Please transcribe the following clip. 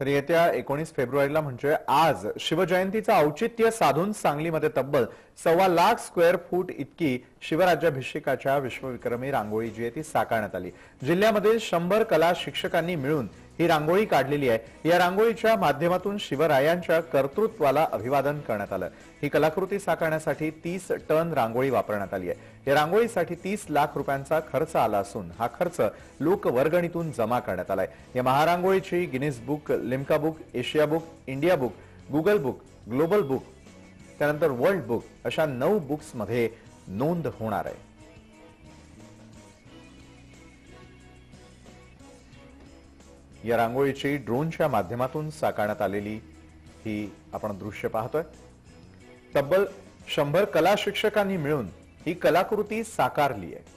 तर येत्या 19 फेब्रुवारीला म्हणजे आज शिवजयंतीचं औचित्य साधून सांगलीमध्ये तब्बल 1.25 लाख स्क्वेअर फूट इतकी शिवराज्याभिषेकाच्या विश्वविक्रमी रांगोळी जी आहे ती साकारण्यात आली। जिल्ह्यामध्ये 100 कला शिक्षकांनी मिळून ही रांगोळी काढलेली आहे। या रांगोळीच्या माध्यमातून शिवरायांच्या कर्तृत्वाला अभिवादन करण्यात आलं। ही कलाकृती साकारण्यासाठी 30 टन रांगोळी वापरण्यात आली आहे। या रांगोळीसाठी 30 लाख रुपयांचा खर्च आला असून हा खर्च लोकवर्गणीतून जमा करण्यात आलाय। या महारांगोळीची Guinness book, Limca book, Asia book, India book, Google book, global book, त्यानंतर वर्ल्ड बुक अशा 9 बुक्स मध्ये नोंद होणार आहे। या रांगोळीची ड्रोनच्या माध्यमातून साकारण्यात आलेली ही आपण दृश्य पाहतोय। तब्बल 100 कला शिक्षकांनी मिळून ही कलाकृती साकारली आहे।